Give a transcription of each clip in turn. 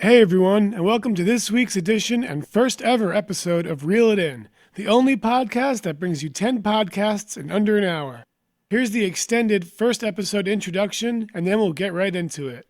Hey everyone, and welcome to this week's edition and first ever episode of Reel It In, the only podcast that brings you 10 podcasts in under an hour. Here's the extended first episode introduction, and then we'll get right into it.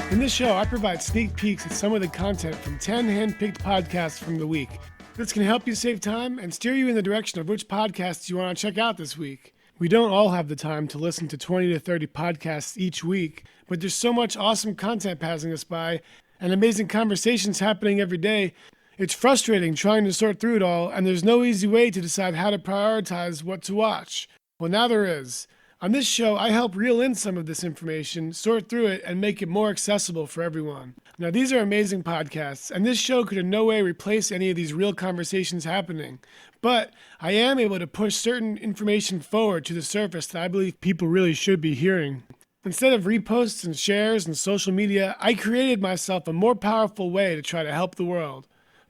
In this show, I provide sneak peeks at some of the content from 10 hand-picked podcasts from the week. This can help you save time and steer you in the direction of which podcasts you want to check out this week. We don't all have the time to listen to 20 to 30 podcasts each week, but there's so much awesome content passing us by and amazing conversations happening every day. It's frustrating trying to sort through it all, and there's no easy way to decide how to prioritize what to watch. Well, now there is. On this show, I help reel in some of this information, sort through it, and make it more accessible for everyone. Now, these are amazing podcasts, and this show could in no way replace any of these real conversations happening. But I am able to push certain information forward to the surface that I believe people really should be hearing. Instead of reposts and shares and social media, I created myself a more powerful way to try to help the world.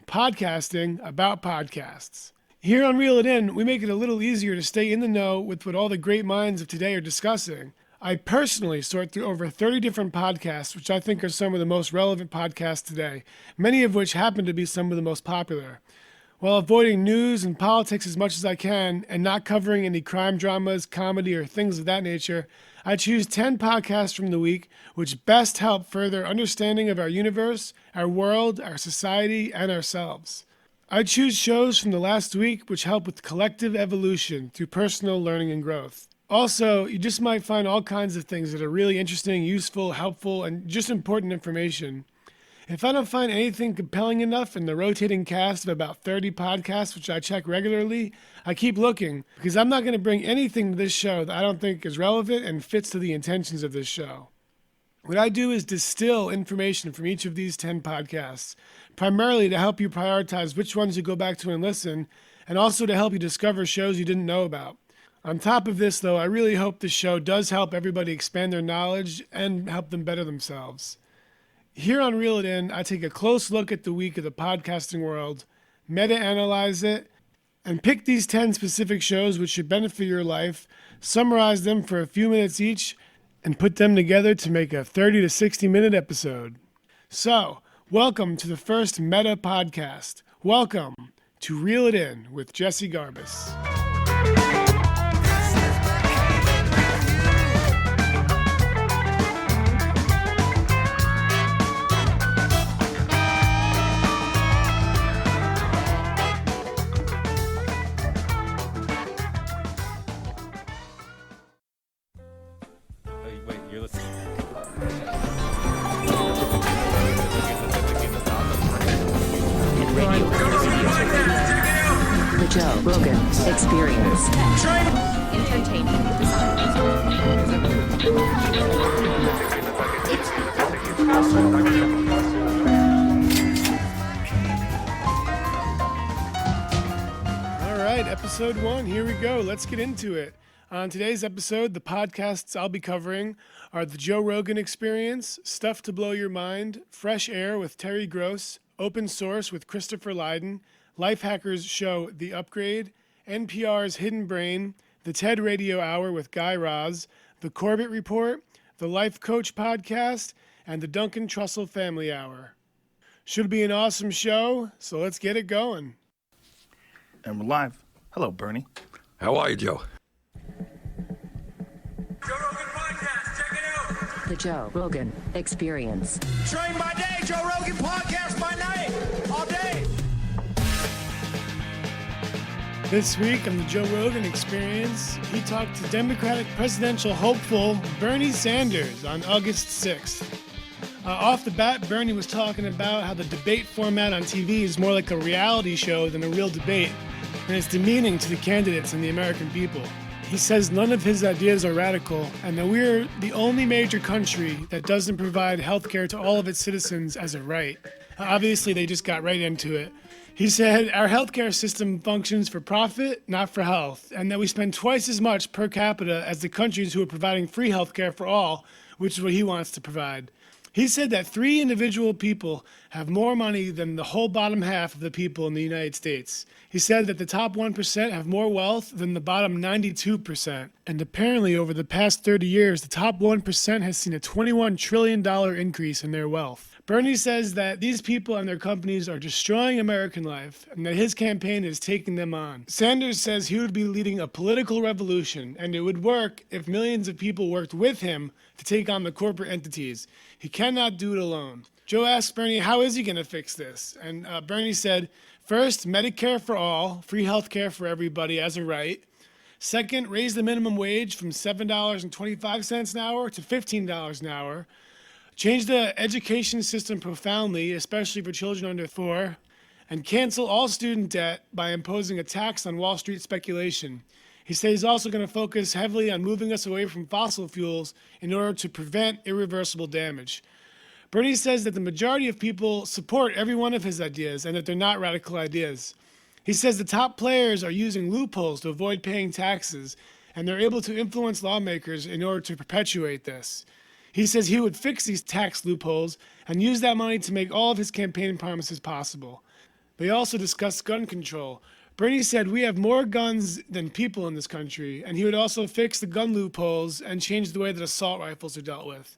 Podcasting about podcasts. Here on Reel It In, we make it a little easier to stay in the know with what all the great minds of today are discussing. I personally sort through over 30 different podcasts, which I think are some of the most relevant podcasts today, many of which happen to be some of the most popular. While avoiding news and politics as much as I can, and not covering any crime dramas, comedy, or things of that nature, I choose 10 podcasts from the week which best help further understanding of our universe, our world, our society, and ourselves. I choose shows from the last week which help with collective evolution through personal learning and growth. Also, you just might find all kinds of things that are really interesting, useful, helpful, and just important information. If I don't find anything compelling enough in the rotating cast of about 30 podcasts which I check regularly, I keep looking, because I'm not going to bring anything to this show that I don't think is relevant and fits to the intentions of this show. What I do is distill information from each of these 10 podcasts, primarily to help you prioritize which ones you go back to and listen, and also to help you discover shows you didn't know about. On top of this, though, I really hope this show does help everybody expand their knowledge and help them better themselves. Here on Reel It In, I take a close look at the week of the podcasting world, meta-analyze it, and pick these 10 specific shows which should benefit your life, summarize them for a few minutes each, and put them together to make a 30 to 60 minute episode. So, welcome to the first Meta podcast. Welcome to Reel It In with Jesse Garbus. Wait, you're listening. The Joe Rogan Experience. Entertainment. All right, episode 1, here we go. Let's get into it. On today's episode, the podcasts I'll be covering are The Joe Rogan Experience, Stuff to Blow Your Mind, Fresh Air with Terry Gross, Open Source with Christopher Lydon, Lifehackers show The Upgrade, NPR's Hidden Brain, The TED Radio Hour with Guy Raz, The COBIT Report, The Life Coach Podcast, and The Duncan Trussel Family Hour. Should be an awesome show, so let's get it going. And we're live. Hello, Bernie. How are you, Joe? Joe Rogan Podcast, check it out. The Joe Rogan Experience. Train by day, Joe Rogan Podcast by night, all day. This week on the Joe Rogan Experience, he talked to Democratic presidential hopeful Bernie Sanders on August 6th. Off the bat, Bernie was talking about how the debate format on TV is more like a reality show than a real debate, and it's demeaning to the candidates and the American people. He says none of his ideas are radical, and that we're the only major country that doesn't provide health care to all of its citizens as a right. Obviously, they just got right into it. He said our healthcare system functions for profit, not for health, and that we spend twice as much per capita as the countries who are providing free healthcare for all, which is what he wants to provide. He said that 3 individual people have more money than the whole bottom half of the people in the United States. He said that the top 1% have more wealth than the bottom 92%. And apparently over the past 30 years, the top 1% has seen a $21 trillion increase in their wealth. Bernie says that these people and their companies are destroying American life and that his campaign is taking them on. Sanders says he would be leading a political revolution and it would work if millions of people worked with him to take on the corporate entities. He cannot do it alone. Joe asked Bernie, how is he going to fix this? And Bernie said, first, Medicare for all, free health care for everybody as a right. Second, raise the minimum wage from $7.25 an hour to $15 an hour. Change the education system profoundly, especially for children under 4, and cancel all student debt by imposing a tax on Wall Street speculation. He says he's also going to focus heavily on moving us away from fossil fuels in order to prevent irreversible damage. Bernie says that the majority of people support every one of his ideas and that they're not radical ideas. He says the top players are using loopholes to avoid paying taxes, and they're able to influence lawmakers in order to perpetuate this. He says he would fix these tax loopholes and use that money to make all of his campaign promises possible. They also discussed gun control. Bernie said we have more guns than people in this country, and he would also fix the gun loopholes and change the way that assault rifles are dealt with.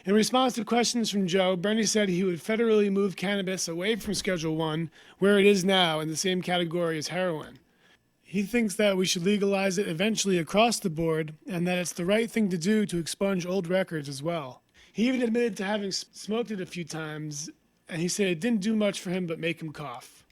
In response to questions from Joe, Bernie said he would federally move cannabis away from Schedule 1, where it is now, in the same category as heroin. He thinks that we should legalize it eventually across the board and that it's the right thing to do to expunge old records as well. He even admitted to having smoked it a few times, and he said it didn't do much for him but make him cough.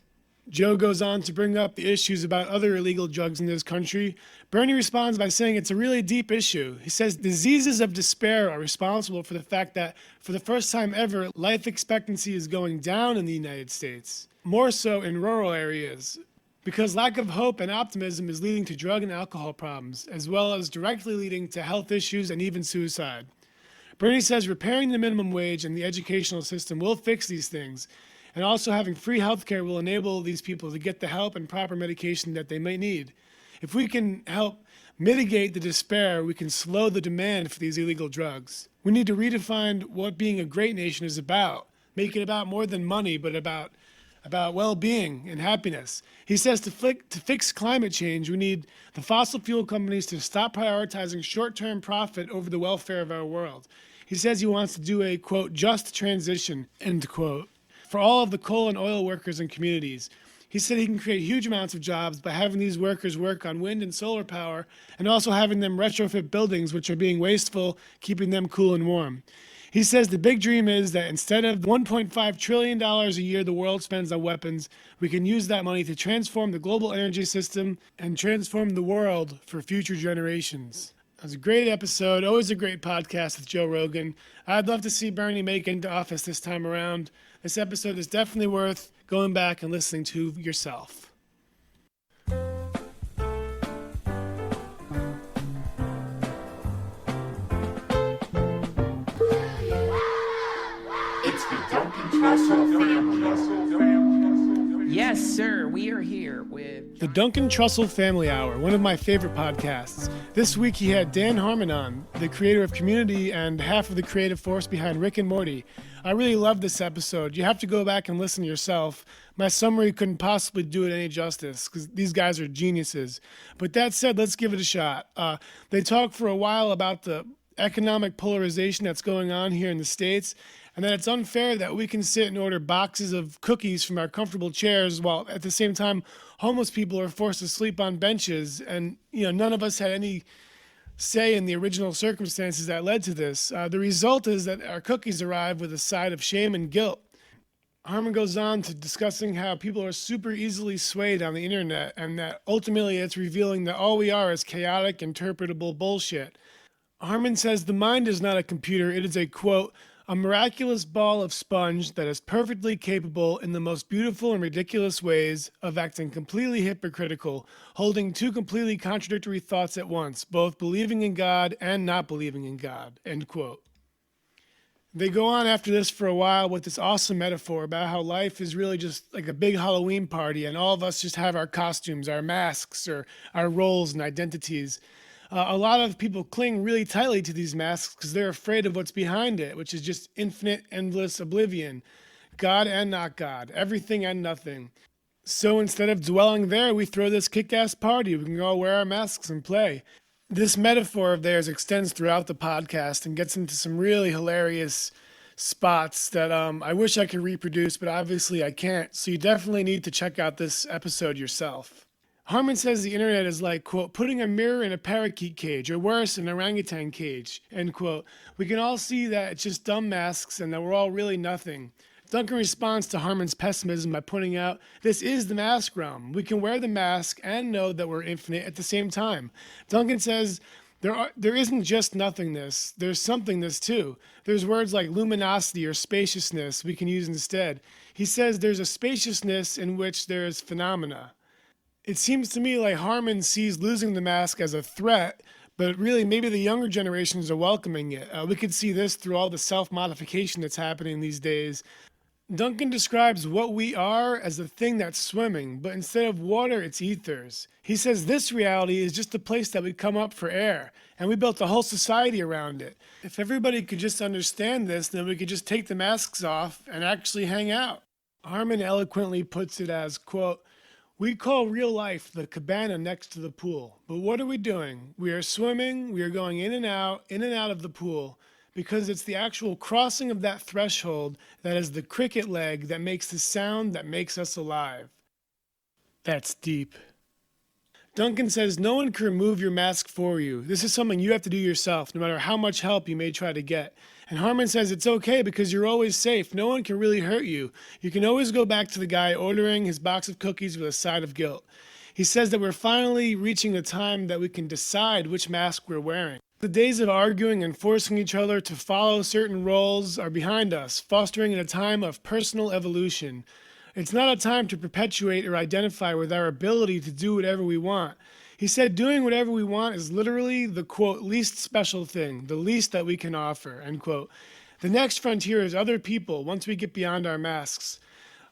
Joe goes on to bring up the issues about other illegal drugs in this country. Bernie responds by saying it's a really deep issue. He says diseases of despair are responsible for the fact that, for the first time ever, life expectancy is going down in the United States, more so in rural areas, because lack of hope and optimism is leading to drug and alcohol problems, as well as directly leading to health issues and even suicide. Bernie says repairing the minimum wage and the educational system will fix these things, and also having free health care will enable these people to get the help and proper medication that they may need. If we can help mitigate the despair, we can slow the demand for these illegal drugs. We need to redefine what being a great nation is about, make it about more than money, but about well-being and happiness. He says to fix climate change, we need the fossil fuel companies to stop prioritizing short-term profit over the welfare of our world. He says he wants to do a, quote, just transition, end quote, for all of the coal and oil workers and communities. He said he can create huge amounts of jobs by having these workers work on wind and solar power and also having them retrofit buildings which are being wasteful, keeping them cool and warm. He says the big dream is that instead of $1.5 trillion a year the world spends on weapons, we can use that money to transform the global energy system and transform the world for future generations. It was a great episode, always a great podcast with Joe Rogan. I'd love to see Bernie make it into office this time around. This episode is definitely worth going back and listening to yourself. Yes, sir. We are here with The Duncan Trussel Family Hour, one of my favorite podcasts. This week he had Dan Harmon on, the creator of Community and half of the creative force behind Rick and Morty. I really loved this episode. You have to go back and listen yourself. My summary couldn't possibly do it any justice because these guys are geniuses. But that said, let's give it a shot. They talk for a while about the economic polarization that's going on here in the States, and that it's unfair that we can sit and order boxes of cookies from our comfortable chairs while at the same time homeless people are forced to sleep on benches. And, none of us had any say in the original circumstances that led to this. The result is that our cookies arrive with a side of shame and guilt. Harmon goes on to discussing how people are super easily swayed on the internet and that ultimately it's revealing that all we are is chaotic, interpretable bullshit. Harmon says the mind is not a computer. It is a, quote, a miraculous ball of sponge that is perfectly capable in the most beautiful and ridiculous ways of acting completely hypocritical, holding two completely contradictory thoughts at once, both believing in God and not believing in God, end quote. They go on after this for a while with this awesome metaphor about how life is really just like a big Halloween party and all of us just have our costumes, our masks, or our roles and identities. A lot of people cling really tightly to these masks because they're afraid of what's behind it, which is just infinite, endless oblivion. God and not God, everything and nothing. So instead of dwelling there, we throw this kick-ass party. We can go wear our masks and play. This metaphor of theirs extends throughout the podcast and gets into some really hilarious spots that I wish I could reproduce, but obviously I can't. So you definitely need to check out this episode yourself. Harmon says the internet is like, quote, putting a mirror in a parakeet cage, or worse, an orangutan cage, end quote. We can all see that it's just dumb masks and that we're all really nothing. Duncan responds to Harmon's pessimism by pointing out, this is the mask realm. We can wear the mask and know that we're infinite at the same time. Duncan says, there isn't just nothingness, there's somethingness too. There's words like luminosity or spaciousness we can use instead. He says there's a spaciousness in which there's phenomena. It seems to me like Harmon sees losing the mask as a threat, but really maybe the younger generations are welcoming it. We could see this through all the self-modification that's happening these days. Duncan describes what we are as a thing that's swimming, but instead of water, it's ethers. He says this reality is just a place that we come up for air, and we built a whole society around it. If everybody could just understand this, then we could just take the masks off and actually hang out. Harmon eloquently puts it as, quote, we call real life the cabana next to the pool, but what are we doing? We are swimming, we are going in and out of the pool, because it's the actual crossing of that threshold that is the cricket leg that makes the sound that makes us alive. That's deep. Duncan says no one can remove your mask for you. This is something you have to do yourself, no matter how much help you may try to get. And Harmon says it's okay because you're always safe. No one can really hurt you. You can always go back to the guy ordering his box of cookies with a side of guilt. He says that we're finally reaching a time that we can decide which mask we're wearing. The days of arguing and forcing each other to follow certain roles are behind us, fostering a time of personal evolution. It's not a time to perpetuate or identify with our ability to do whatever we want. He said doing whatever we want is literally the, quote, least special thing, the least that we can offer, end quote. The next frontier is other people once we get beyond our masks.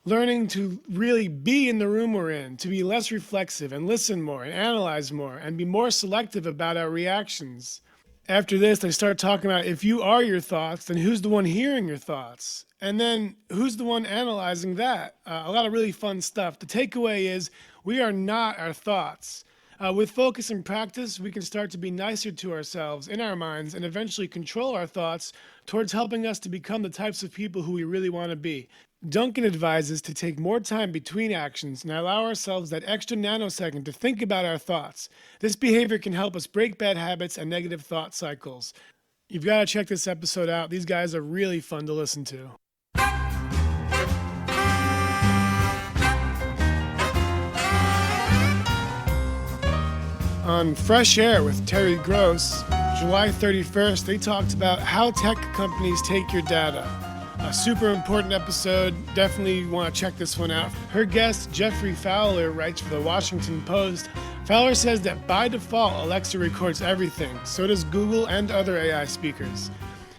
Learning to really be in the room we're in, to be less reflexive and listen more and analyze more and be more selective about our reactions. After this, they start talking about if you are your thoughts, then who's the one hearing your thoughts? And then who's the one analyzing that? A lot of really fun stuff. The takeaway is we are not our thoughts. With focus and practice, we can start to be nicer to ourselves in our minds and eventually control our thoughts towards helping us to become the types of people who we really want to be. Duncan advises to take more time between actions and allow ourselves that extra nanosecond to think about our thoughts. This behavior can help us break bad habits and negative thought cycles. You've got to check this episode out. These guys are really fun to listen to. On Fresh Air with Terry Gross, July 31st, they talked about how tech companies take your data. A super important episode. Definitely want to check this one out. Her guest, Jeffrey Fowler, writes for the Washington Post. Fowler says that by default, Alexa records everything. So does Google and other AI speakers.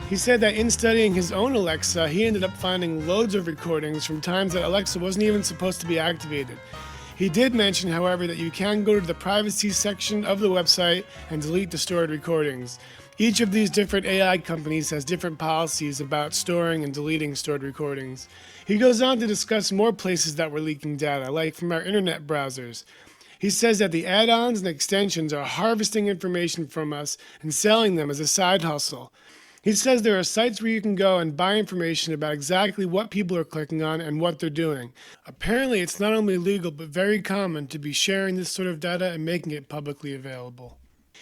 He said that in studying his own Alexa, he ended up finding loads of recordings from times that Alexa wasn't even supposed to be activated. He did mention, however, that you can go to the privacy section of the website and delete the stored recordings. Each of these different AI companies has different policies about storing and deleting stored recordings. He goes on to discuss more places that were leaking data, like from our internet browsers. He says that the add-ons and extensions are harvesting information from us and selling them as a side hustle. He says there are sites where you can go and buy information about exactly what people are clicking on and what they're doing. Apparently, it's not only legal, but very common to be sharing this sort of data and making it publicly available.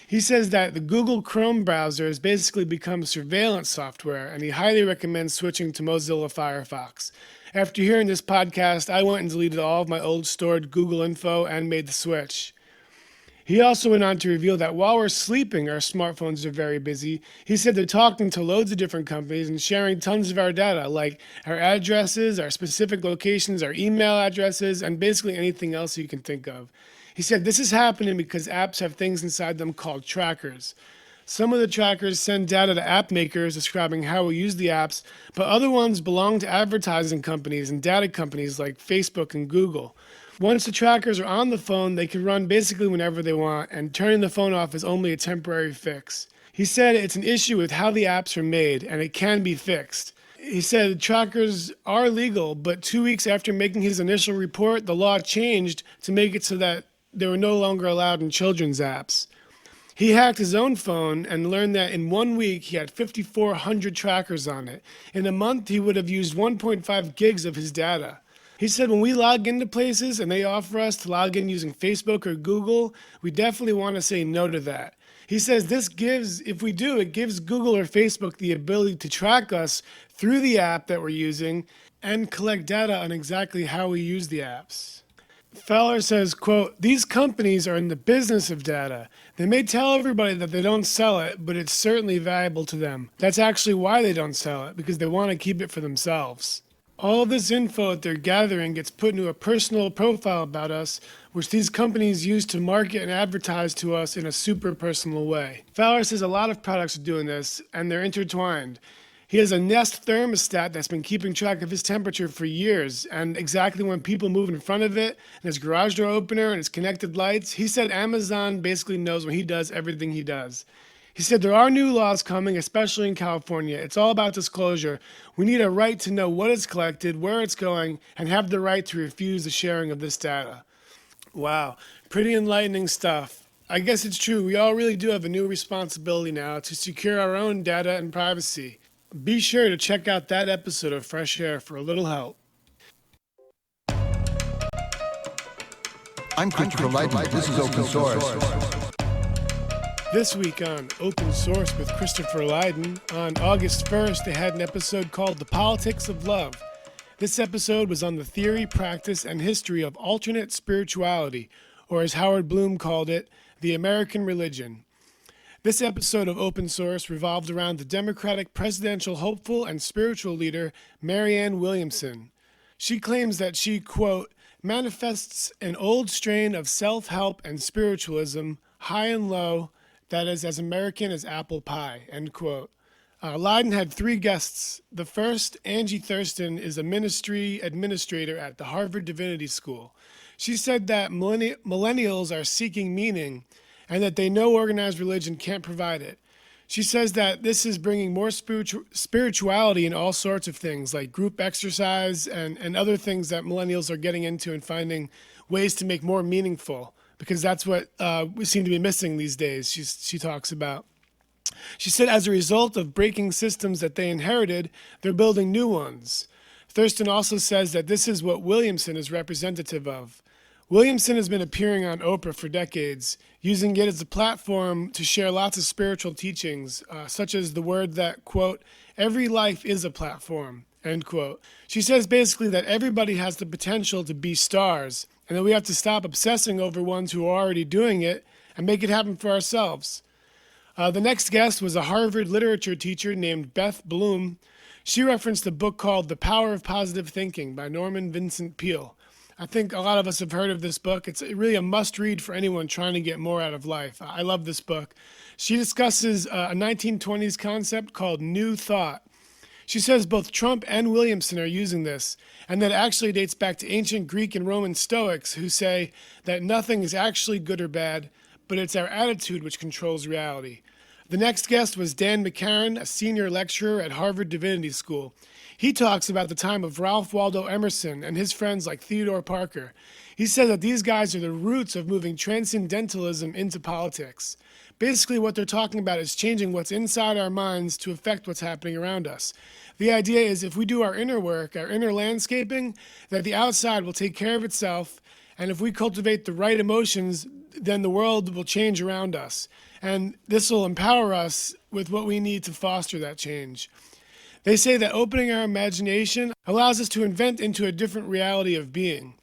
He says that the Google Chrome browser has basically become surveillance software, and he highly recommends switching to Mozilla Firefox. After hearing this podcast, I went and deleted all of my old stored Google info and made the switch. He also went on to reveal that while we're sleeping, our smartphones are very busy. He said they're talking to loads of different companies and sharing tons of our data, like our addresses, our specific locations, our email addresses, and basically anything else you can think of. He said this is happening because apps have things inside them called trackers. Some of the trackers send data to app makers describing how we use the apps, but other ones belong to advertising companies and data companies like Facebook and Google. Once the trackers are on the phone, they can run basically whenever they want, and turning the phone off is only a temporary fix. He said it's an issue with how the apps are made, and it can be fixed. He said trackers are legal, but 2 weeks after making his initial report, the law changed to make it so that they were no longer allowed in children's apps. He hacked his own phone and learned that in 1 week he had 5,400 trackers on it. In a month, he would have used 1.5 gigs of his data. He said when we log into places and they offer us to log in using Facebook or Google, we definitely want to say no to that. He says if we do, it gives Google or Facebook the ability to track us through the app that we're using and collect data on exactly how we use the apps. Feller says, quote, "These companies are in the business of data. They may tell everybody that they don't sell it, but it's certainly valuable to them. That's actually why they don't sell it, because they want to keep it for themselves. All of this info that they're gathering gets put into a personal profile about us, which these companies use to market and advertise to us in a super personal way." Fowler says a lot of products are doing this, and they're intertwined. He has a Nest thermostat that's been keeping track of his temperature for years, and exactly when people move in front of it, and his garage door opener and his connected lights. He said Amazon basically knows when he does everything he does. He said there are new laws coming, especially in California. It's all about disclosure. We need a right to know what is collected, where it's going, and have the right to refuse the sharing of this data. Wow, pretty enlightening stuff. I guess it's true. We all really do have a new responsibility now to secure our own data and privacy. Be sure to check out that episode of Fresh Air for a little help. I'm Christopher Lydon. This is Open Source. This week on Open Source with Christopher Lydon, on August 1st, they had an episode called The Politics of Love. This episode was on the theory, practice, and history of alternate spirituality, or as Howard Bloom called it, the American religion. This episode of Open Source revolved around the Democratic presidential hopeful and spiritual leader, Marianne Williamson. She claims that she, quote, manifests an old strain of self-help and spiritualism, high and low, that is as American as apple pie, end quote. Lydon had 3 guests. The first, Angie Thurston, is a ministry administrator at the Harvard Divinity School. She said that millennials are seeking meaning and that they know organized religion can't provide it. She says that this is bringing more spirituality in all sorts of things, like group exercise and other things that millennials are getting into and finding ways to make more meaningful, because that's what we seem to be missing these days, she talks about. She said as a result of breaking systems that they inherited, they're building new ones. Thurston also says that this is what Williamson is representative of. Williamson has been appearing on Oprah for decades, using it as a platform to share lots of spiritual teachings, such as the word that, quote, every life is a platform, end quote. She says basically that everybody has the potential to be stars, and that we have to stop obsessing over ones who are already doing it and make it happen for ourselves. The next guest was a Harvard literature teacher named Beth Bloom. She referenced a book called The Power of Positive Thinking by Norman Vincent Peale. I think a lot of us have heard of this book. It's really a must-read for anyone trying to get more out of life. I love this book. She discusses a 1920s concept called New Thought. She says both Trump and Williamson are using this, and that actually dates back to ancient Greek and Roman Stoics who say that nothing is actually good or bad, but it's our attitude which controls reality. The next guest was Dan McCarran, a senior lecturer at Harvard Divinity School. He talks about the time of Ralph Waldo Emerson and his friends like Theodore Parker. He said that these guys are the roots of moving transcendentalism into politics. Basically, what they're talking about is changing what's inside our minds to affect what's happening around us. The idea is if we do our inner work, our inner landscaping, that the outside will take care of itself, and if we cultivate the right emotions, then the world will change around us. And this will empower us with what we need to foster that change. They say that opening our imagination allows us to invent into a different reality of being.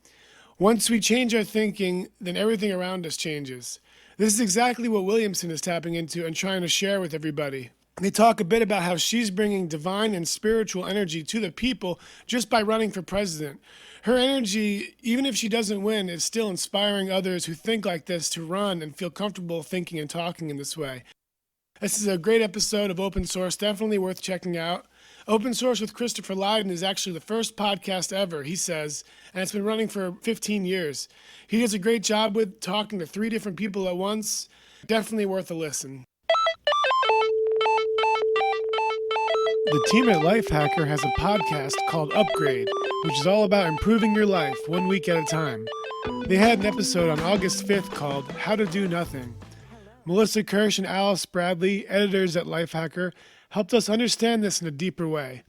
Once we change our thinking, then everything around us changes. This is exactly what Williamson is tapping into and trying to share with everybody. They talk a bit about how she's bringing divine and spiritual energy to the people just by running for president. Her energy, even if she doesn't win, is still inspiring others who think like this to run and feel comfortable thinking and talking in this way. This is a great episode of Open Source, definitely worth checking out. Open Source with Christopher Lydon is actually the first podcast ever, he says, and it's been running for 15 years. He does a great job with talking to 3 different people at once. Definitely worth a listen. The team at Lifehacker has a podcast called Upgrade, which is all about improving your life 1 week at a time. They had an episode on August 5th called How to Do Nothing. Melissa Kirsch and Alice Bradley, editors at Lifehacker, helped us understand this in a deeper way.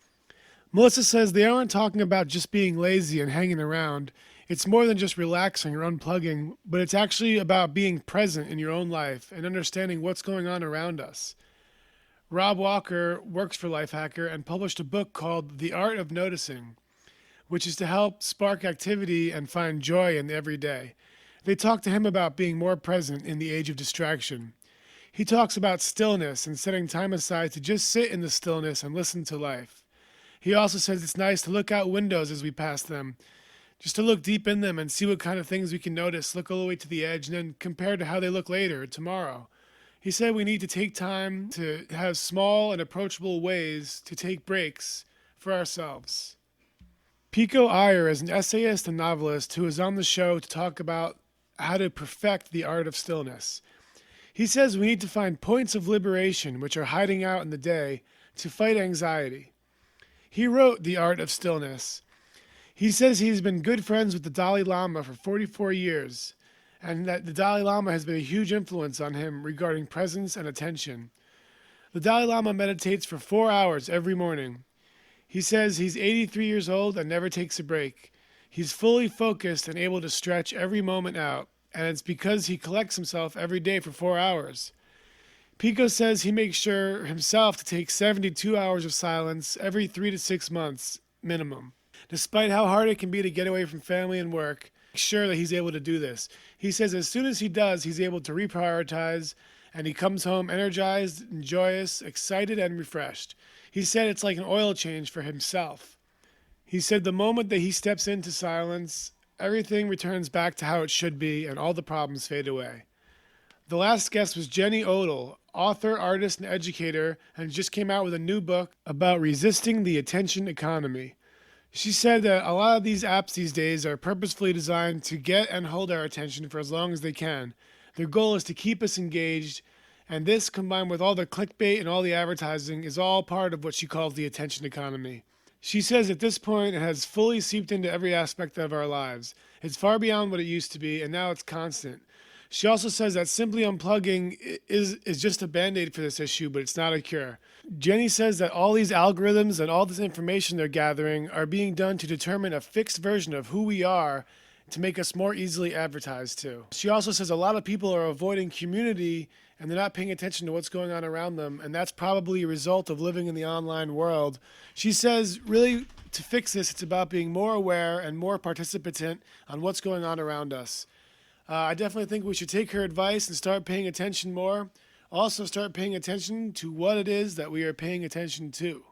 Melissa says they aren't talking about just being lazy and hanging around. It's more than just relaxing or unplugging, but it's actually about being present in your own life and understanding what's going on around us. Rob Walker works for Lifehacker and published a book called The Art of Noticing, which is to help spark activity and find joy in the everyday. They talk to him about being more present in the age of distraction. He talks about stillness and setting time aside to just sit in the stillness and listen to life. He also says it's nice to look out windows as we pass them, just to look deep in them and see what kind of things we can notice, look all the way to the edge, and then compare to how they look later, tomorrow. He said we need to take time to have small and approachable ways to take breaks for ourselves. Pico Iyer is an essayist and novelist who is on the show to talk about how to perfect the art of stillness. He says we need to find points of liberation which are hiding out in the day to fight anxiety. He wrote The Art of Stillness. He says he's been good friends with the Dalai Lama for 44 years, and that the Dalai Lama has been a huge influence on him regarding presence and attention. The Dalai Lama meditates for 4 hours every morning. He says he's 83 years old and never takes a break. He's fully focused and able to stretch every moment out, and it's because he collects himself every day for 4 hours. Pico says he makes sure himself to take 72 hours of silence every 3 to 6 months, minimum. Despite how hard it can be to get away from family and work, make sure that he's able to do this. He says as soon as he does, he's able to reprioritize, and he comes home energized and joyous, excited and refreshed. He said it's like an oil change for himself. He said the moment that he steps into silence, everything returns back to how it should be and all the problems fade away. The last guest was Jenny Odell, author, artist, and educator, and just came out with a new book about resisting the attention economy. She said that a lot of these apps these days are purposefully designed to get and hold our attention for as long as they can. Their goal is to keep us engaged, and this, combined with all the clickbait and all the advertising, is all part of what she calls the attention economy. She says at this point it has fully seeped into every aspect of our lives. It's far beyond what it used to be, and now it's constant. She also says that simply unplugging is just a band-aid for this issue, but it's not a cure. Jenny says that all these algorithms and all this information they're gathering are being done to determine a fixed version of who we are to make us more easily advertised to. She also says a lot of people are avoiding community and they're not paying attention to what's going on around them, and that's probably a result of living in the online world. She says really to fix this, it's about being more aware and more participant on what's going on around us. I definitely think we should take her advice and start paying attention more. Also start paying attention to what it is that we are paying attention to.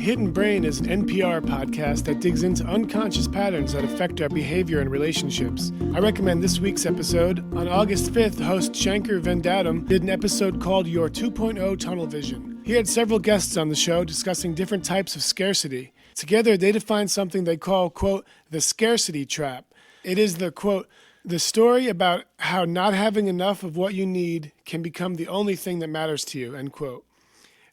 Hidden Brain is an NPR podcast that digs into unconscious patterns that affect our behavior and relationships. I recommend this week's episode. On August 5th, host Shankar Vendatam did an episode called Your 2.0 Tunnel Vision. He had several guests on the show discussing different types of scarcity. Together, they define something they call, quote, the scarcity trap. It is the, quote, the story about how not having enough of what you need can become the only thing that matters to you, end quote.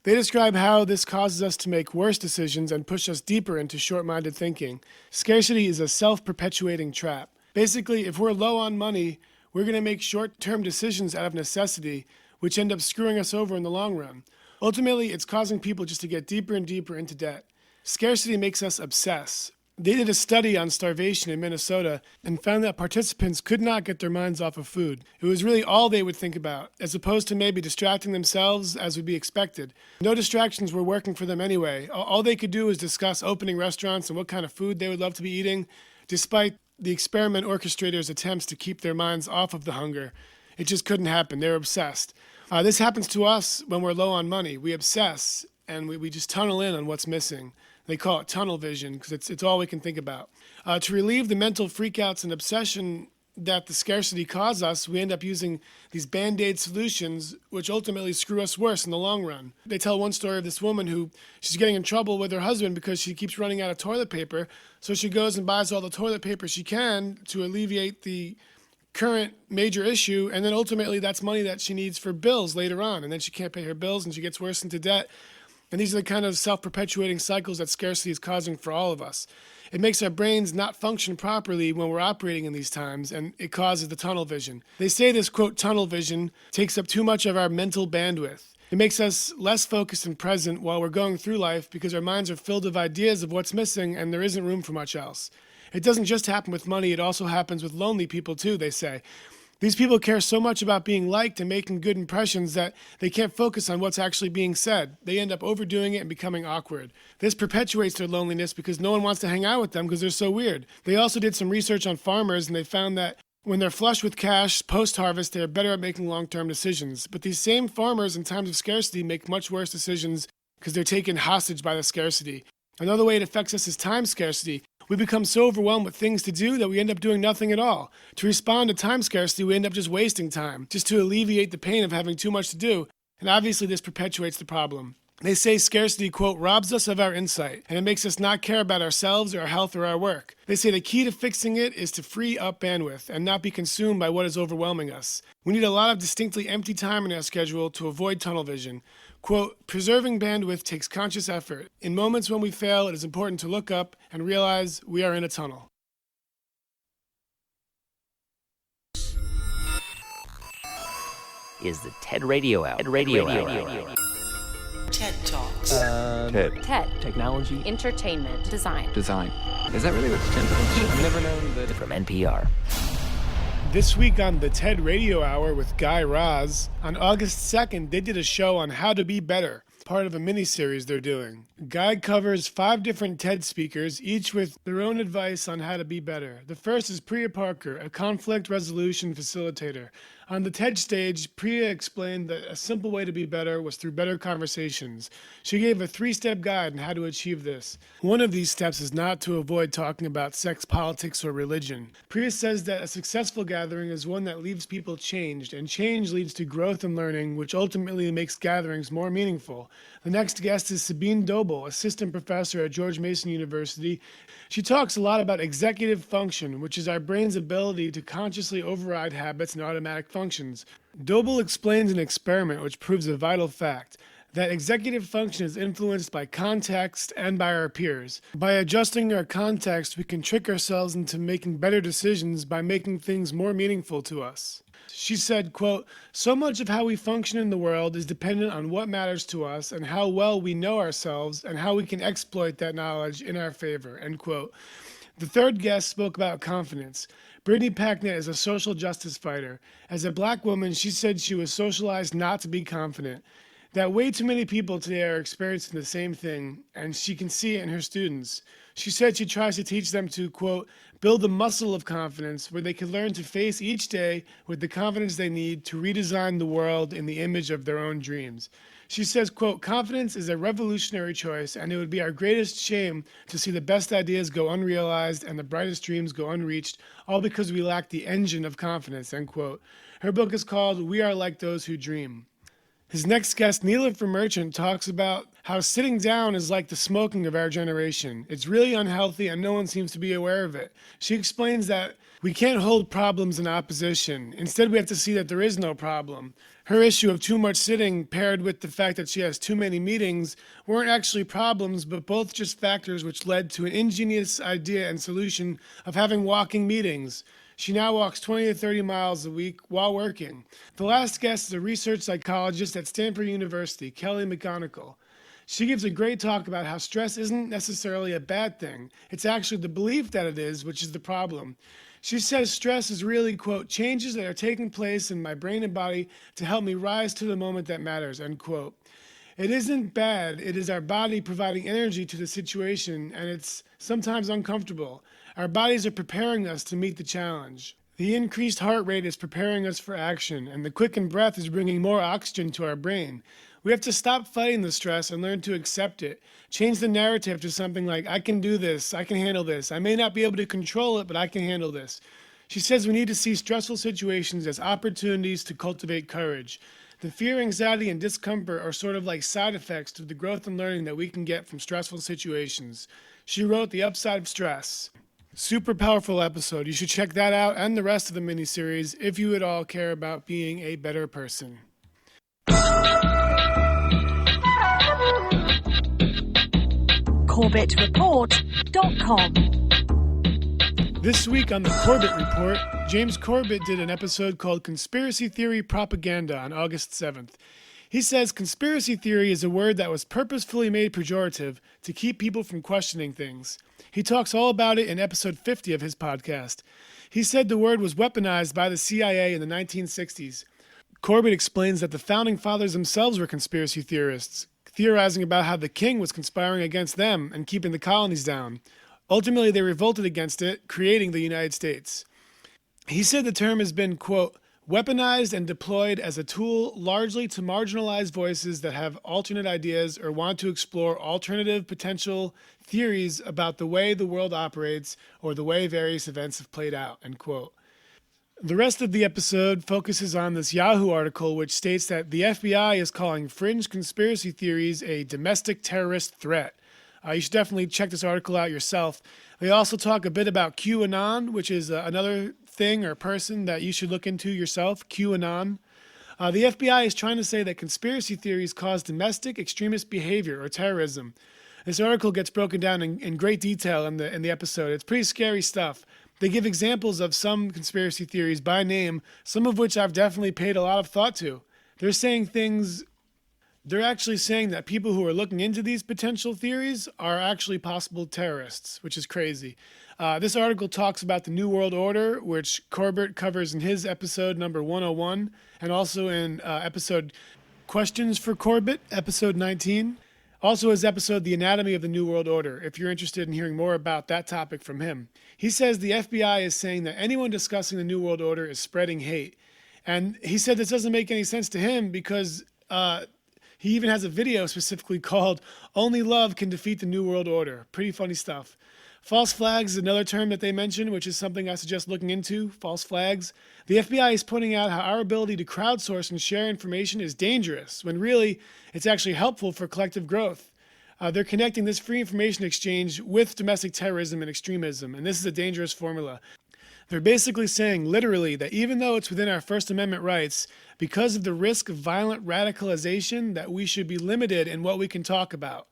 They describe how this causes us to make worse decisions and push us deeper into short-minded thinking. Scarcity is a self-perpetuating trap. Basically, if we're low on money, we're going to make short-term decisions out of necessity, which end up screwing us over in the long run. Ultimately, it's causing people just to get deeper and deeper into debt. Scarcity makes us obsess. They did a study on starvation in Minnesota and found that participants could not get their minds off of food. It was really all they would think about, as opposed to maybe distracting themselves as would be expected. No distractions were working for them anyway. All they could do was discuss opening restaurants and what kind of food they would love to be eating, despite the experiment orchestrators' attempts to keep their minds off of the hunger. It just couldn't happen. They were obsessed. This happens to us when we're low on money. We obsess, and we just tunnel in on what's missing. They call it tunnel vision because it's all we can think about. To relieve the mental freakouts and obsession that the scarcity causes us, we end up using these Band-Aid solutions, which ultimately screw us worse in the long run. They tell one story of this woman who she's getting in trouble with her husband because she keeps running out of toilet paper. So she goes and buys all the toilet paper she can to alleviate the current major issue, and then ultimately that's money that she needs for bills later on, and then she can't pay her bills and she gets worse into debt. And these are the kind of self-perpetuating cycles that scarcity is causing for all of us. It makes our brains not function properly when we're operating in these times, and it causes the tunnel vision. They say this, quote, tunnel vision takes up too much of our mental bandwidth. It makes us less focused and present while we're going through life because our minds are filled with ideas of what's missing and there isn't room for much else. It doesn't just happen with money, it also happens with lonely people too, they say. These people care so much about being liked and making good impressions that they can't focus on what's actually being said. They end up overdoing it and becoming awkward. This perpetuates their loneliness because no one wants to hang out with them because they're so weird. They also did some research on farmers and they found that when they're flush with cash post-harvest, they're better at making long-term decisions. But these same farmers in times of scarcity make much worse decisions because they're taken hostage by the scarcity. Another way it affects us is time scarcity. We become so overwhelmed with things to do that we end up doing nothing at all. To respond to time scarcity, we end up just wasting time, just to alleviate the pain of having too much to do. And obviously this perpetuates the problem. They say scarcity, quote, robs us of our insight, and it makes us not care about ourselves or our health or our work. They say the key to fixing it is to free up bandwidth and not be consumed by what is overwhelming us. We need a lot of distinctly empty time in our schedule to avoid tunnel vision. Quote, preserving bandwidth takes conscious effort. In moments when we fail, it is important to look up and realize we are in a tunnel. Is the TED Radio Hour. TED Talks. TED. Technology. Entertainment. Design. Design. Is that really what TED is? I've never known that. From NPR. This week on the TED Radio Hour with Guy Raz, on August 2nd, they did a show on how to be better, part of a mini-series they're doing. Guy covers 5 different TED speakers, each with their own advice on how to be better. The first is Priya Parker, a conflict resolution facilitator. On the TED stage, Priya explained that a simple way to be better was through better conversations. She gave a 3-step guide on how to achieve this. One of these steps is not to avoid talking about sex, politics, or religion. Priya says that a successful gathering is one that leaves people changed, and change leads to growth and learning, which ultimately makes gatherings more meaningful. The next guest is Sabine Doble, assistant professor at George Mason University. She talks a lot about executive function, which is our brain's ability to consciously override habits and automatic functions. Doble explains an experiment which proves a vital fact, that executive function is influenced by context and by our peers. By adjusting our context, we can trick ourselves into making better decisions by making things more meaningful to us. She said, quote, so much of how we function in the world is dependent on what matters to us and how well we know ourselves and how we can exploit that knowledge in our favor, end quote. The third guest spoke about confidence. Brittany Packnett is a social justice fighter. As a black woman, she said she was socialized not to be confident. That way too many people today are experiencing the same thing, and she can see it in her students. She said she tries to teach them to, quote, build a muscle of confidence where they can learn to face each day with the confidence they need to redesign the world in the image of their own dreams. She says, quote, confidence is a revolutionary choice, and it would be our greatest shame to see the best ideas go unrealized and the brightest dreams go unreached, all because we lack the engine of confidence, end quote. Her book is called We Are Like Those Who Dream. His next guest, Nilofer Merchant, talks about how sitting down is like the smoking of our generation. It's really unhealthy and no one seems to be aware of it. She explains that we can't hold problems in opposition. Instead, we have to see that there is no problem. Her issue of too much sitting, paired with the fact that she has too many meetings, weren't actually problems, but both just factors which led to an ingenious idea and solution of having walking meetings. She now walks 20 to 30 miles a week while working. The last guest is a research psychologist at Stanford University, Kelly McGonigal. She gives a great talk about how stress isn't necessarily a bad thing. It's actually the belief that it is, which is the problem. She says stress is really, quote, changes that are taking place in my brain and body to help me rise to the moment that matters, end quote. It isn't bad. It is our body providing energy to the situation, and it's sometimes uncomfortable. Our bodies are preparing us to meet the challenge. The increased heart rate is preparing us for action, and the quickened breath is bringing more oxygen to our brain. We have to stop fighting the stress and learn to accept it. Change the narrative to something like, I can do this, I can handle this. I may not be able to control it, but I can handle this. She says we need to see stressful situations as opportunities to cultivate courage. The fear, anxiety, and discomfort are sort of like side effects to the growth and learning that we can get from stressful situations. She wrote The Upside of Stress. Super powerful episode. You should check that out and the rest of the miniseries if you at all care about being a better person. COBITReport.com. This week on the COBIT Report, James Corbett did an episode called Conspiracy Theory Propaganda on August 7th. He says conspiracy theory is a word that was purposefully made pejorative to keep people from questioning things. He talks all about it in episode 50 of his podcast. He said the word was weaponized by the CIA in the 1960s. Corbett explains that the founding fathers themselves were conspiracy theorists, theorizing about how the king was conspiring against them and keeping the colonies down. Ultimately, they revolted against it, creating the United States. He said the term has been, quote, weaponized and deployed as a tool largely to marginalize voices that have alternate ideas or want to explore alternative potential theories about the way the world operates or the way various events have played out, end quote. The rest of the episode focuses on this Yahoo article which states that the FBI is calling fringe conspiracy theories a domestic terrorist threat. You should definitely check this article out yourself. They also talk a bit about QAnon, which is another thing or person that you should look into yourself, QAnon. The FBI is trying to say that conspiracy theories cause domestic extremist behavior or terrorism. This article gets broken down in great detail in the episode. It's pretty scary stuff. They give examples of some conspiracy theories by name, some of which I've definitely paid a lot of thought to. They're actually saying that people who are looking into these potential theories are actually possible terrorists, which is crazy. This article talks about the New World Order, which Corbett covers in his episode number 101, and also in episode Questions for Corbett, episode 19. Also his episode, The Anatomy of the New World Order, if you're interested in hearing more about that topic from him. He says the FBI is saying that anyone discussing the New World Order is spreading hate. And he said this doesn't make any sense to him because he even has a video specifically called Only Love Can Defeat the New World Order. Pretty funny stuff. False flags is another term that they mention, which is something I suggest looking into, false flags. The FBI is pointing out how our ability to crowdsource and share information is dangerous, when really it's actually helpful for collective growth. They're connecting this free information exchange with domestic terrorism and extremism, and this is a dangerous formula. They're basically saying, literally, that even though it's within our First Amendment rights, because of the risk of violent radicalization, that we should be limited in what we can talk about.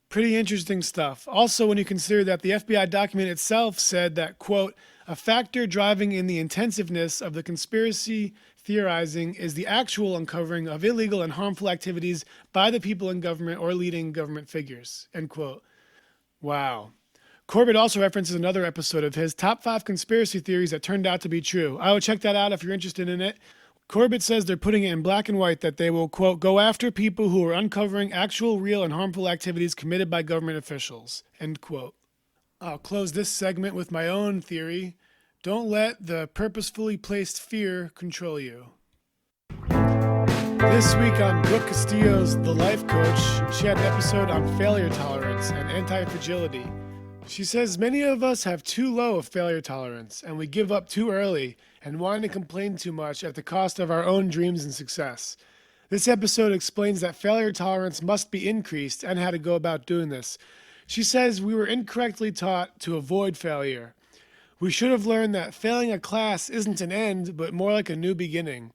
Pretty interesting stuff. Also, when you consider that the FBI document itself said that, quote, a factor driving in the intensiveness of the conspiracy theorizing is the actual uncovering of illegal and harmful activities by the people in government or leading government figures, end quote. Wow. Corbett also references another episode of his Top 5 Conspiracy Theories That Turned Out to Be True. I would check that out if you're interested in it. Corbett says they're putting it in black and white that they will, quote, go after people who are uncovering actual, real, and harmful activities committed by government officials, end quote. I'll close this segment with my own theory. Don't let the purposefully placed fear control you. This week on Brooke Castillo's The Life Coach, she had an episode on failure tolerance and anti-fragility. She says many of us have too low of failure tolerance, and we give up too early and whine and complain too much at the cost of our own dreams and success. This episode explains that failure tolerance must be increased and how to go about doing this. She says we were incorrectly taught to avoid failure. We should have learned that failing a class isn't an end, but more like a new beginning.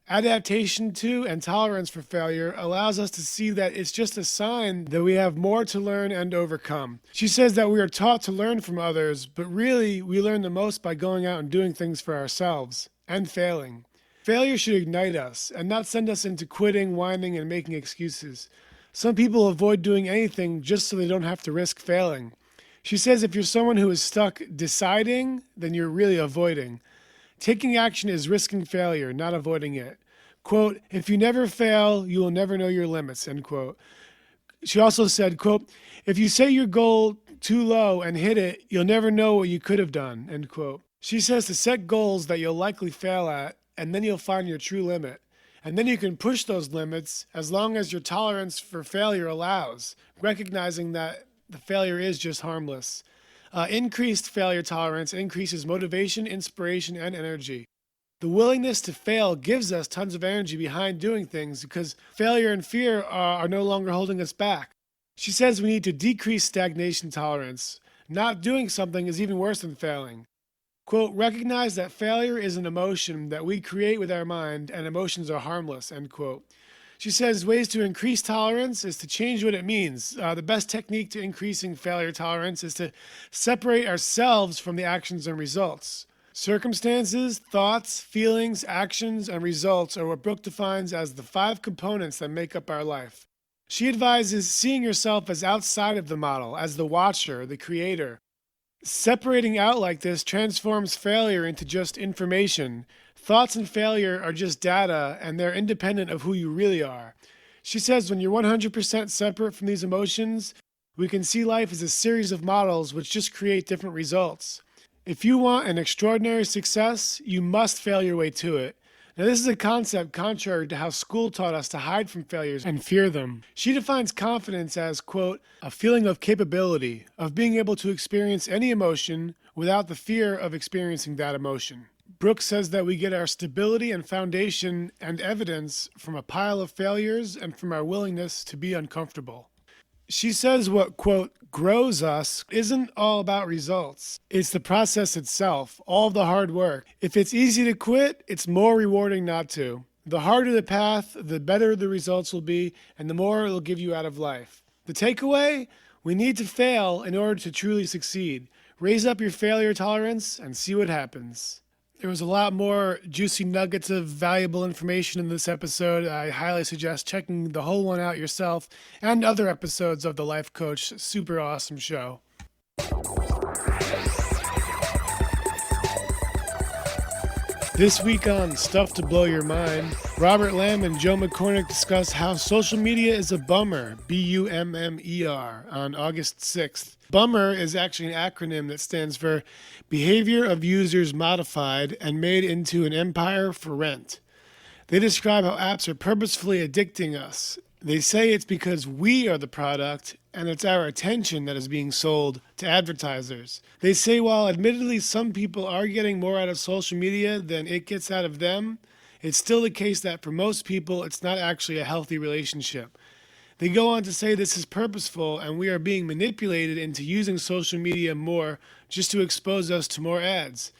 Adaptation to and tolerance for failure allows us to see that it's just a sign that we have more to learn and overcome. She says that we are taught to learn from others, but really we learn the most by going out and doing things for ourselves and failing. Failure should ignite us and not send us into quitting, whining, and making excuses. Some people avoid doing anything just so they don't have to risk failing. She says if you're someone who is stuck deciding, then you're really avoiding. Taking action is risking failure, not avoiding it. Quote, if you never fail, you will never know your limits, end quote. She also said, quote, if you set your goal too low and hit it, you'll never know what you could have done, end quote. She says to set goals that you'll likely fail at, and then you'll find your true limit. And then you can push those limits as long as your tolerance for failure allows, recognizing that the failure is just harmless. Increased failure tolerance increases motivation, inspiration, and energy. The willingness to fail gives us tons of energy behind doing things because failure and fear are no longer holding us back. She says we need to decrease stagnation tolerance. Not doing something is even worse than failing. Quote, recognize that failure is an emotion that we create with our mind, and emotions are harmless, end quote. She says ways to increase tolerance is to change what it means. The best technique to increasing failure tolerance is to separate ourselves from the actions and results. Circumstances, thoughts, feelings, actions, and results are what Brooke defines as the 5 components that make up our life. She advises seeing yourself as outside of the model, as the watcher, the creator. Separating out like this transforms failure into just information. Thoughts and failure are just data, and they're independent of who you really are. She says when you're 100% separate from these emotions, we can see life as a series of models which just create different results. If you want an extraordinary success, you must fail your way to it. Now, this is a concept contrary to how school taught us to hide from failures and fear them. She defines confidence as, quote, a feeling of capability, of being able to experience any emotion without the fear of experiencing that emotion. Brooke says that we get our stability and foundation and evidence from a pile of failures and from our willingness to be uncomfortable. She says what, quote, grows us isn't all about results. It's the process itself, all the hard work. If it's easy to quit, it's more rewarding not to. The harder the path, the better the results will be, and the more it'll give you out of life. The takeaway? We need to fail in order to truly succeed. Raise up your failure tolerance and see what happens. There was a lot more juicy nuggets of valuable information in this episode. I highly suggest checking the whole one out yourself and other episodes of The Life Coach. Super awesome show. This week on Stuff to Blow Your Mind, Robert Lamb and Joe McCormick discuss how social media is a bummer, B-U-M-M-E-R, on August 6th. Bummer is actually an acronym that stands for Behavior of Users Modified and Made into an Empire for Rent. They describe how apps are purposefully addicting us. They say it's because we are the product and it's our attention that is being sold to advertisers. They say while admittedly some people are getting more out of social media than it gets out of them, it's still the case that for most people it's not actually a healthy relationship. They go on to say this is purposeful and we are being manipulated into using social media more just to expose us to more ads.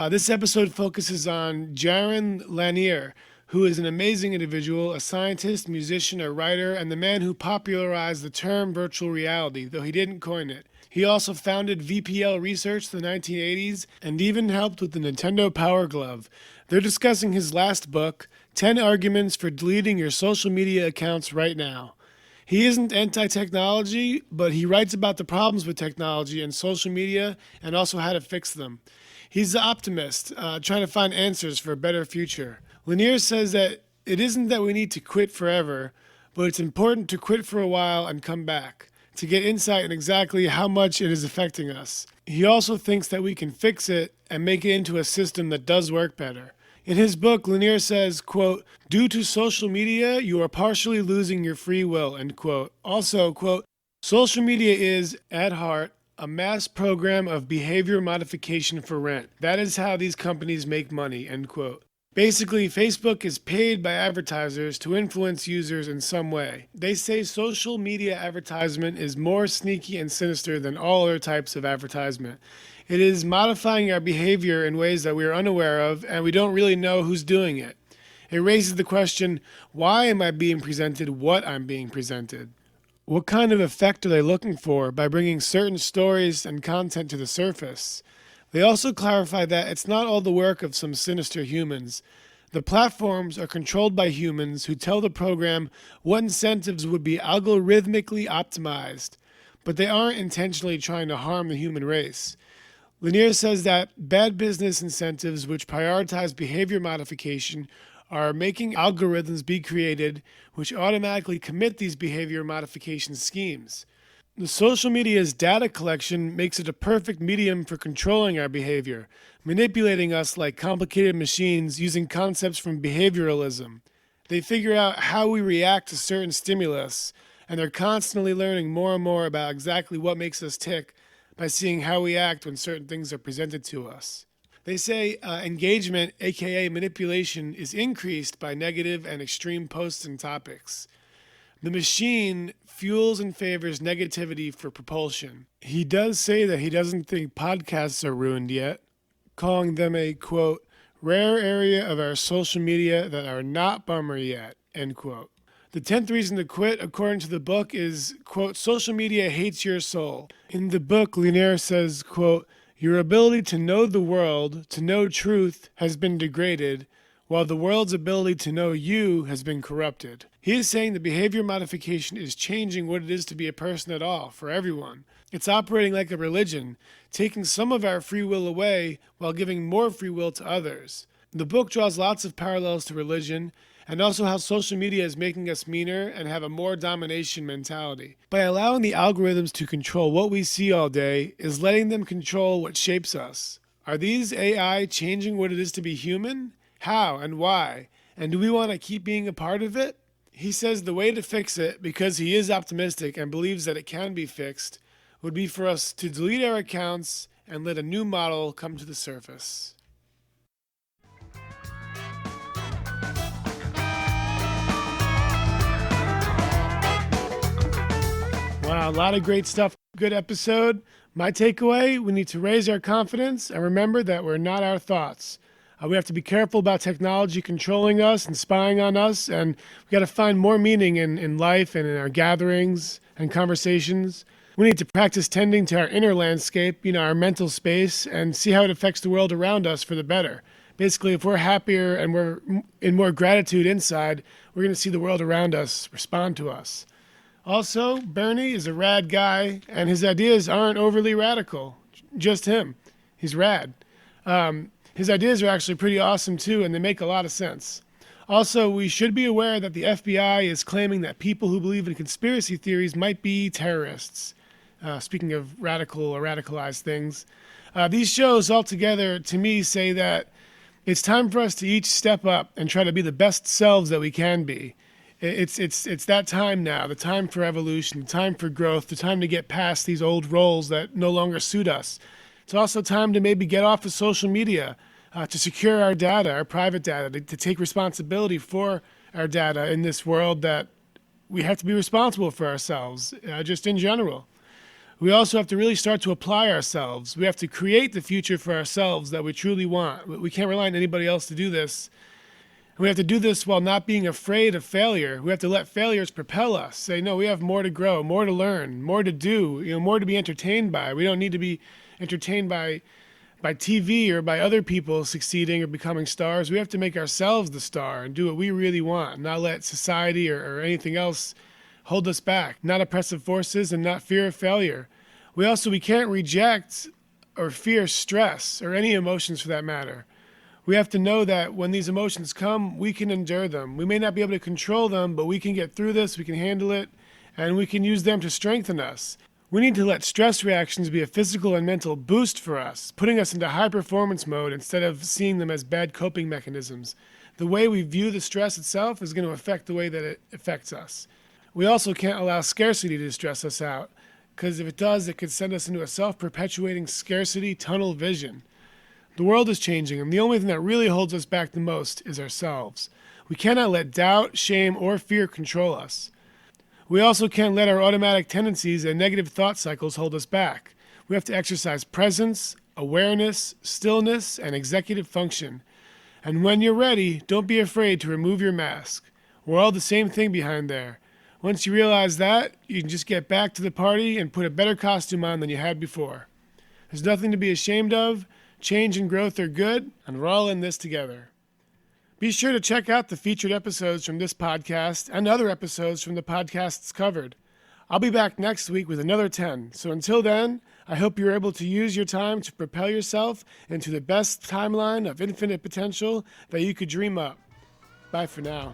This episode focuses on Jaron Lanier, who is an amazing individual, a scientist, musician, a writer, and the man who popularized the term virtual reality, though he didn't coin it. He also founded VPL Research in the 1980s and even helped with the Nintendo Power Glove. They're discussing his last book, 10 Arguments for Deleting Your Social Media Accounts Right Now. He isn't anti-technology, but he writes about the problems with technology and social media and also how to fix them. He's the optimist, trying to find answers for a better future. Lanier says that it isn't that we need to quit forever, but it's important to quit for a while and come back, to get insight in exactly how much it is affecting us. He also thinks that we can fix it and make it into a system that does work better. In his book, Lanier says, quote, due to social media, you are partially losing your free will, end quote. Also, quote, social media is, at heart, a mass program of behavior modification for rent. That is how these companies make money, end quote. Basically, Facebook is paid by advertisers to influence users in some way. They say social media advertisement is more sneaky and sinister than all other types of advertisement. It is modifying our behavior in ways that we are unaware of, and we don't really know who's doing it. It raises the question, why am I being presented what I'm being presented? What kind of effect are they looking for by bringing certain stories and content to the surface? They also clarify that it's not all the work of some sinister humans. The platforms are controlled by humans who tell the program what incentives would be algorithmically optimized, but they aren't intentionally trying to harm the human race. Lanier says that bad business incentives which prioritize behavior modification are making algorithms be created which automatically commit these behavior modification schemes. The social media's data collection makes it a perfect medium for controlling our behavior, manipulating us like complicated machines using concepts from behavioralism. They figure out how we react to certain stimulus, and they're constantly learning more and more about exactly what makes us tick by seeing how we act when certain things are presented to us. They say engagement, aka manipulation, is increased by negative and extreme posts and topics. The machine fuels and favors negativity for propulsion. He does say that he doesn't think podcasts are ruined yet, calling them a, quote, rare area of our social media that are not bummer yet, end quote. The 10th reason to quit, according to the book, is, quote, social media hates your soul. In the book, Linaire says, quote, your ability to know the world, to know truth, has been degraded, while the world's ability to know you has been corrupted. He is saying that behavior modification is changing what it is to be a person at all, for everyone. It's operating like a religion, taking some of our free will away while giving more free will to others. The book draws lots of parallels to religion, and also how social media is making us meaner and have a more domination mentality. By allowing the algorithms to control what we see all day is letting them control what shapes us. Are these AI changing what it is to be human? How and why? And do we want to keep being a part of it? He says the way to fix it, because he is optimistic and believes that it can be fixed, would be for us to delete our accounts and let a new model come to the surface. Wow, a lot of great stuff. Good episode. My takeaway, we need to raise our confidence and remember that we're not our thoughts. We have to be careful about technology controlling us and spying on us, and we got to find more meaning in life and in our gatherings and conversations. We need to practice tending to our inner landscape, our mental space, and see how it affects the world around us for the better. Basically, if we're happier and we're in more gratitude inside, we're going to see the world around us respond to us. Also, Bernie is a rad guy, and his ideas aren't overly radical. Just him. He's rad. His ideas are actually pretty awesome, too, and they make a lot of sense. Also, we should be aware that the FBI is claiming that people who believe in conspiracy theories might be terrorists. Speaking of radical or radicalized things. These shows altogether, to me, say that it's time for us to each step up and try to be the best selves that we can be. It's that time now, the time for evolution, the time for growth, the time to get past these old roles that no longer suit us. It's also time to maybe get off of social media, to secure our data, our private data, to take responsibility for our data in this world that we have to be responsible for ourselves, just in general. We also have to really start to apply ourselves. We have to create the future for ourselves that we truly want. We can't rely on anybody else to do this. We have to do this while not being afraid of failure. We have to let failures propel us. Say, no, we have more to grow, more to learn, more to do, more to be entertained by. We don't need to be entertained by TV or by other people succeeding or becoming stars. We have to make ourselves the star and do what we really want, not let society or anything else hold us back, not oppressive forces and not fear of failure. We can't reject or fear stress or any emotions for that matter. We have to know that when these emotions come, we can endure them. We may not be able to control them, but we can get through this, we can handle it, and we can use them to strengthen us. We need to let stress reactions be a physical and mental boost for us, putting us into high performance mode instead of seeing them as bad coping mechanisms. The way we view the stress itself is going to affect the way that it affects us. We also can't allow scarcity to stress us out, because if it does, it could send us into a self-perpetuating scarcity tunnel vision. The world is changing, and the only thing that really holds us back the most is ourselves. We cannot let doubt, shame, or fear control us. We also can't let our automatic tendencies and negative thought cycles hold us back. We have to exercise presence, awareness, stillness, and executive function. And when you're ready, don't be afraid to remove your mask. We're all the same thing behind there. Once you realize that, you can just get back to the party and put a better costume on than you had before. There's nothing to be ashamed of. Change and growth are good, and we're all in this together. Be sure to check out the featured episodes from this podcast and other episodes from the podcasts covered. I'll be back next week with another 10. So until then, I hope you're able to use your time to propel yourself into the best timeline of infinite potential that you could dream up. Bye for now.